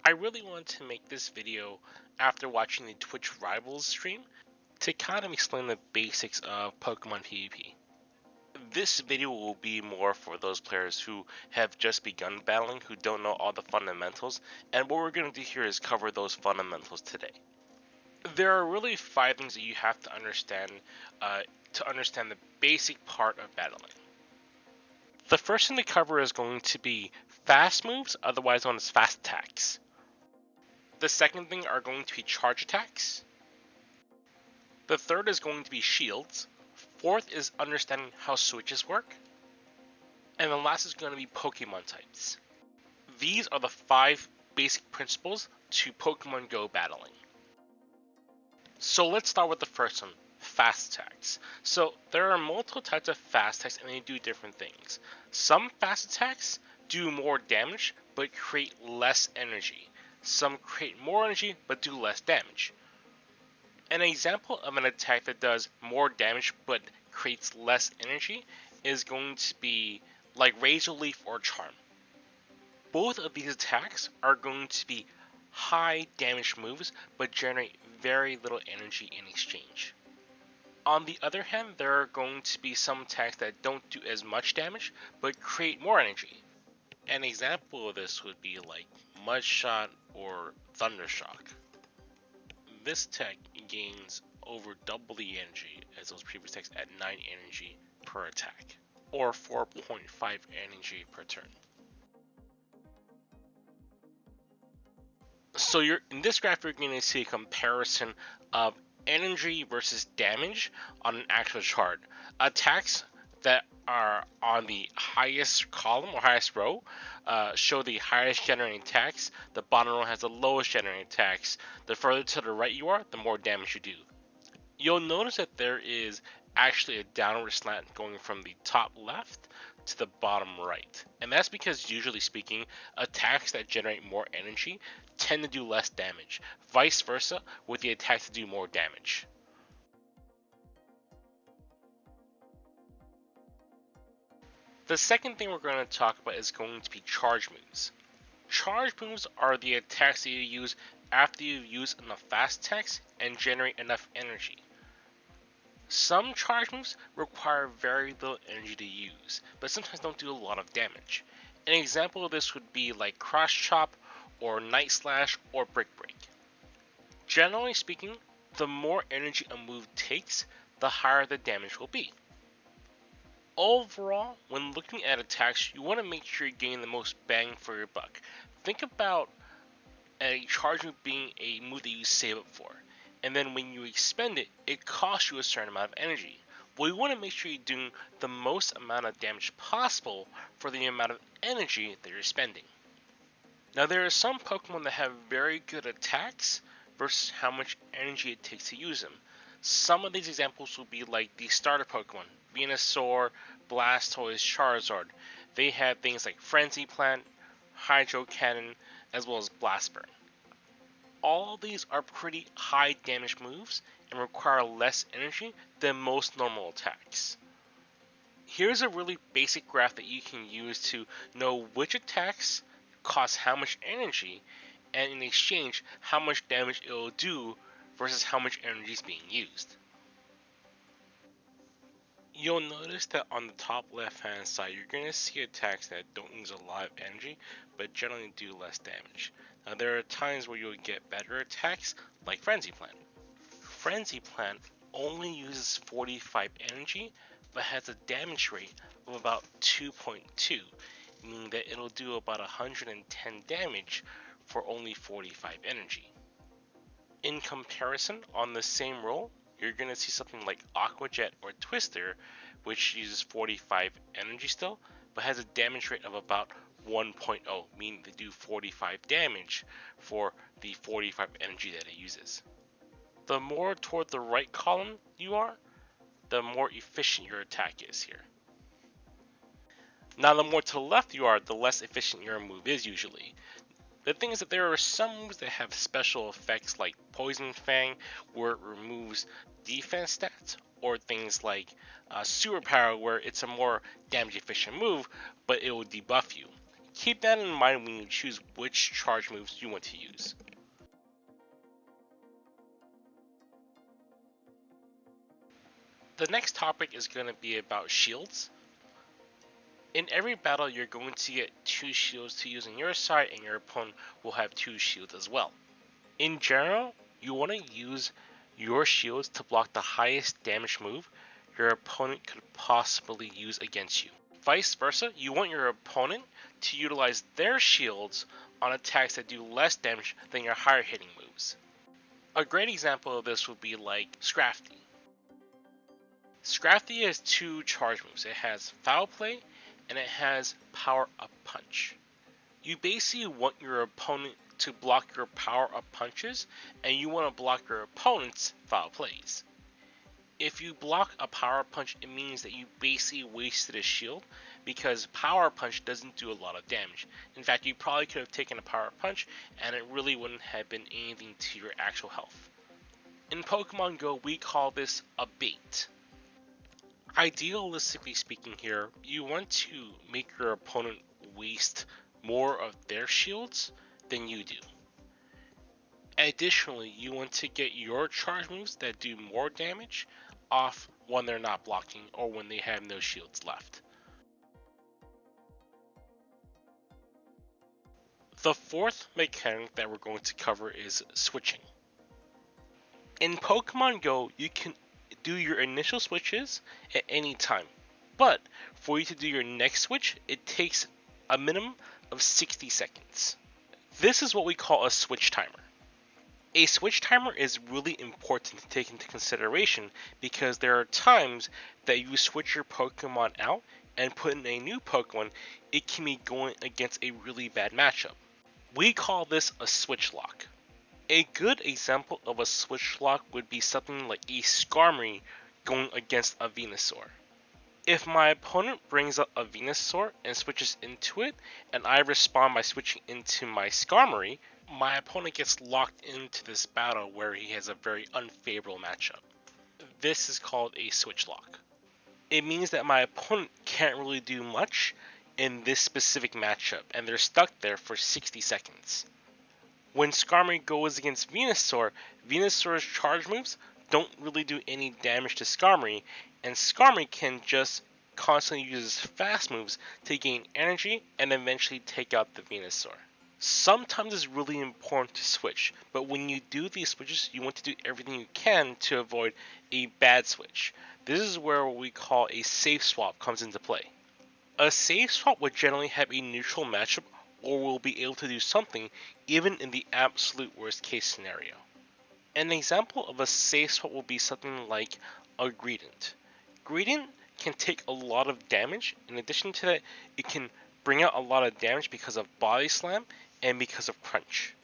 I really wanted to make this video after watching the Twitch Rivals stream to kind of explain the basics of Pokemon PvP. This video will be more for those players who have just begun battling, who don't know all the fundamentals, and what we're going to do here is cover those fundamentals today. There are really 5 things that you have to understand the basic part of battling. The first thing to cover is going to be fast moves, otherwise known as fast attacks. The second thing are going to be charge attacks. The third is going to be shields. Fourth is understanding how switches work. And the last is going to be Pokemon types. These are the 5 basic principles to Pokemon Go battling. So let's start with the first one, fast attacks. So there are multiple types of fast attacks and they do different things. Some fast attacks do more damage but create less energy. Some create more energy but do less damage. An example of an attack that does more damage but creates less energy is going to be like Razor Leaf or Charm. Both of these attacks are going to be high damage moves but generate very little energy in exchange. On the other hand, there are going to be some attacks that don't do as much damage but create more energy. An example of this would be like Mudshot or Thundershock. This attack gains over double the energy as those previous attacks at 9 energy per attack, or 4.5 energy per turn. So in this graph, you're going to see a comparison of energy versus damage on an actual chart. Attacks that are on the highest column or highest row show the highest generating attacks. The bottom row has the lowest generating attacks. The further to the right you are, the more damage you do. You'll notice that there is actually a downward slant going from the top left to the bottom right. And that's because, usually speaking, attacks that generate more energy tend to do less damage. Vice versa with the attacks that do more damage. The second thing we're going to talk about is going to be charge moves. Charge moves are the attacks that you use after you use enough fast attacks and generate enough energy. Some charge moves require very little energy to use, but sometimes don't do a lot of damage. An example of this would be like Cross Chop or Night Slash or Brick Break. Generally speaking, the more energy a move takes, the higher the damage will be. Overall, when looking at attacks, you want to make sure you're getting the most bang for your buck. Think about a charge move being a move that you save up for, and then when you expend it, it costs you a certain amount of energy. Well, you want to make sure you're doing the most amount of damage possible for the amount of energy that you're spending. Now, there are some Pokemon that have very good attacks versus how much energy it takes to use them. Some of these examples will be like the starter Pokemon, Venusaur, Blastoise, Charizard. They have things like Frenzy Plant, Hydro Cannon, as well as Blast Burn. All of these are pretty high damage moves and require less energy than most normal attacks. Here's a really basic graph that you can use to know which attacks cost how much energy, and in exchange, how much damage it will do versus how much energy is being used. You'll notice that on the top left hand side, you're going to see attacks that don't use a lot of energy, but generally do less damage. Now there are times where you'll get better attacks, like Frenzy Plant. Frenzy Plant only uses 45 energy, but has a damage rate of about 2.2, meaning that it'll do about 110 damage for only 45 energy. In comparison, on the same roll, you're going to see something like Aqua Jet or Twister, which uses 45 energy still, but has a damage rate of about 1.0, meaning they do 45 damage for the 45 energy that it uses. The more toward the right column you are, the more efficient your attack is here. Now, the more to the left you are, the less efficient your move is usually. The thing is that there are some moves that have special effects like Poison Fang, where it removes defense stats, or things like Super Power, where it's a more damage efficient move, but it will debuff you. Keep that in mind when you choose which charge moves you want to use. The next topic is going to be about shields. In every battle, you're going to get 2 shields to use on your side, and your opponent will have 2 shields as well. In general, you want to use your shields to block the highest damage move your opponent could possibly use against you. Vice versa, you want your opponent to utilize their shields on attacks that do less damage than your higher hitting moves. A great example of this would be like Scrafty. Scrafty has 2 charge moves. It has Foul Play and it has Power Up Punch. You basically want your opponent to block your Power Up Punches, and you want to block your opponent's Foul Plays. If you block a Power Punch, it means that you basically wasted a shield, because Power Punch doesn't do a lot of damage. In fact, you probably could have taken a Power Punch, and it really wouldn't have been anything to your actual health. In Pokemon Go, we call this a bait. Idealistically speaking here, you want to make your opponent waste more of their shields than you do. Additionally, you want to get your charge moves that do more damage off when they're not blocking or when they have no shields left. The fourth mechanic that we're going to cover is switching. In Pokemon Go, you can do your initial switches at any time, but for you to do your next switch, it takes a minimum of 60 seconds. This is what we call a switch timer. A switch timer is really important to take into consideration because there are times that you switch your Pokemon out and put in a new Pokemon, it can be going against a really bad matchup. We call this a switch lock. A good example of a switch lock would be something like a Skarmory going against a Venusaur. If my opponent brings up a Venusaur and switches into it, and I respond by switching into my Skarmory, my opponent gets locked into this battle where he has a very unfavorable matchup. This is called a switch lock. It means that my opponent can't really do much in this specific matchup, and they're stuck there for 60 seconds. When Skarmory goes against Venusaur, Venusaur's charge moves don't really do any damage to Skarmory, and Skarmory can just constantly use his fast moves to gain energy and eventually take out the Venusaur. Sometimes it's really important to switch, but when you do these switches, you want to do everything you can to avoid a bad switch. This is where what we call a safe swap comes into play. A safe swap would generally have a neutral matchup or will be able to do something even in the absolute worst case scenario. An example of a safe swap will be something like a Greedent. Greedent can take a lot of damage. In addition to that, it can bring out a lot of damage because of Body Slam and because of Crunch.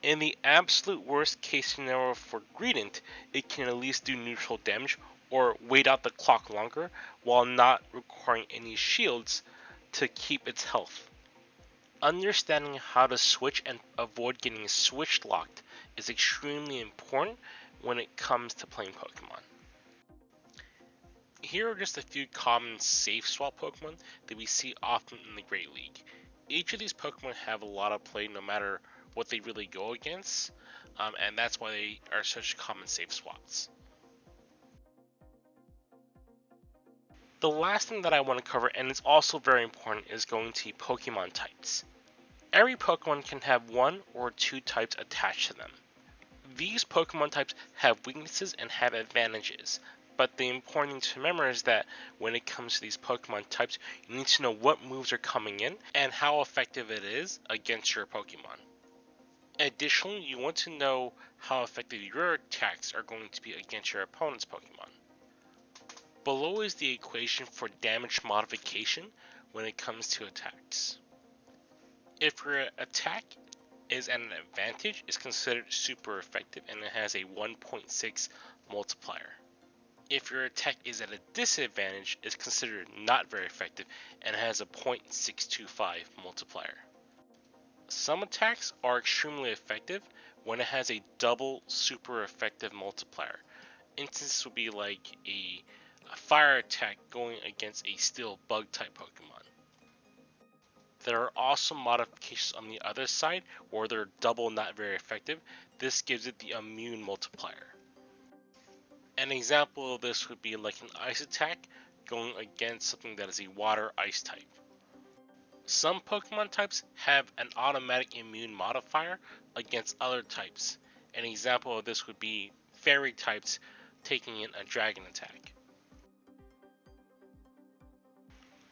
In the absolute worst case scenario for Greedent, it can at least do neutral damage or wait out the clock longer while not requiring any shields to keep its health. Understanding how to switch and avoid getting switch locked is extremely important when it comes to playing Pokemon. Here are just a few common safe swap Pokemon that we see often in the Great League. Each of these Pokemon have a lot of play no matter what they really go against, and that's why they are such common safe swaps. The last thing that I want to cover, and it's also very important, is going to be Pokemon types. Every Pokemon can have 1 or 2 types attached to them. These Pokemon types have weaknesses and have advantages, but the important thing to remember is that when it comes to these Pokemon types, you need to know what moves are coming in and how effective it is against your Pokemon. Additionally, you want to know how effective your attacks are going to be against your opponent's Pokemon. Below is the equation for damage modification when it comes to attacks. If your attack is at an advantage, it's considered super effective and it has a 1.6 multiplier. If your attack is at a disadvantage, it's considered not very effective and has a 0.625 multiplier. Some attacks are extremely effective when it has a double super effective multiplier. Instances would be like a fire attack going against a steel bug type Pokemon. There are also modifications on the other side where they're double not very effective. This gives it the immune multiplier. An example of this would be like an ice attack going against something that is a water ice type. Some Pokemon types have an automatic immune modifier against other types. An example of this would be fairy types taking in a dragon attack.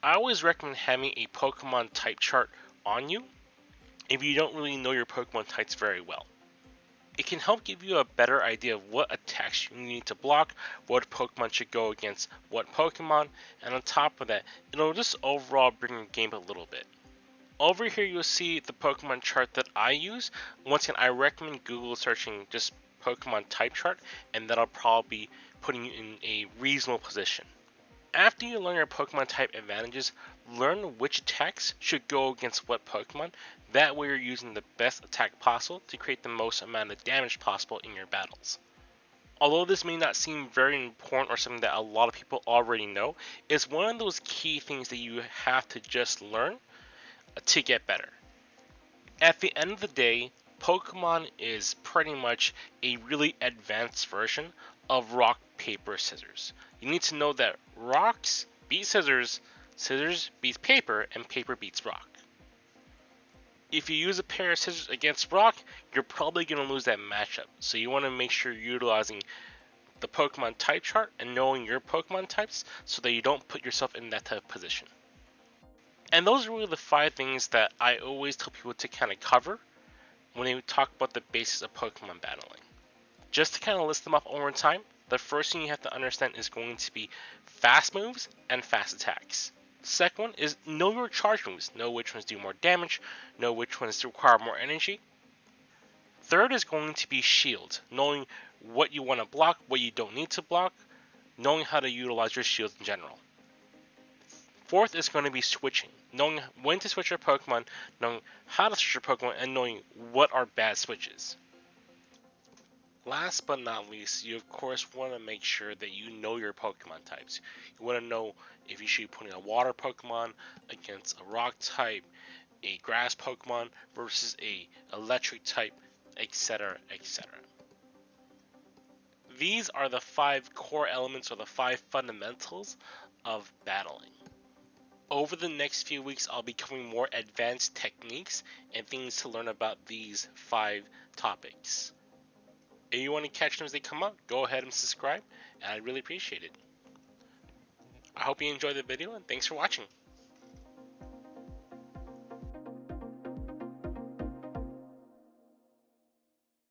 I always recommend having a Pokemon type chart on you if you don't really know your Pokemon types very well. It can help give you a better idea of what attacks you need to block, what Pokemon should go against what Pokemon, and on top of that, it'll just overall bring your game a little bit. Over here you'll see the Pokemon chart that I use. Once again, I recommend Google searching just Pokemon type chart, and that'll probably be putting you in a reasonable position. After you learn your Pokemon type advantages, learn which attacks should go against what Pokemon. That way you're using the best attack possible to create the most amount of damage possible in your battles. Although this may not seem very important or something that a lot of people already know, it's one of those key things that you have to just learn to get better. At the end of the day, Pokemon is pretty much a really advanced version of rock, paper, scissors. You need to know that rocks beat scissors, scissors beats paper, and paper beats rock. If you use a pair of scissors against rock, you're probably going to lose that matchup. So you want to make sure you're utilizing the Pokemon type chart and knowing your Pokemon types so that you don't put yourself in that type of position. And those are really the 5 things that I always tell people to kind of cover when they talk about the basics of Pokemon battling. Just to kind of list them off one more time, the first thing you have to understand is going to be fast moves and fast attacks. Second one is know your charge moves, know which ones do more damage, know which ones require more energy. Third is going to be shield, knowing what you want to block, what you don't need to block, knowing how to utilize your shields in general. Fourth is going to be switching, knowing when to switch your Pokemon, knowing how to switch your Pokemon, and knowing what are bad switches. Last but not least, you of course want to make sure that you know your Pokemon types. You want to know if you should be putting a water Pokemon against a rock type, a grass Pokemon versus a electric type, etc, etc. These are the 5 core elements or the 5 fundamentals of battling. Over the next few weeks, I'll be covering more advanced techniques and things to learn about these 5 topics. If you want to catch them as they come out, go ahead and subscribe, and I'd really appreciate it. I hope you enjoyed the video, and thanks for watching.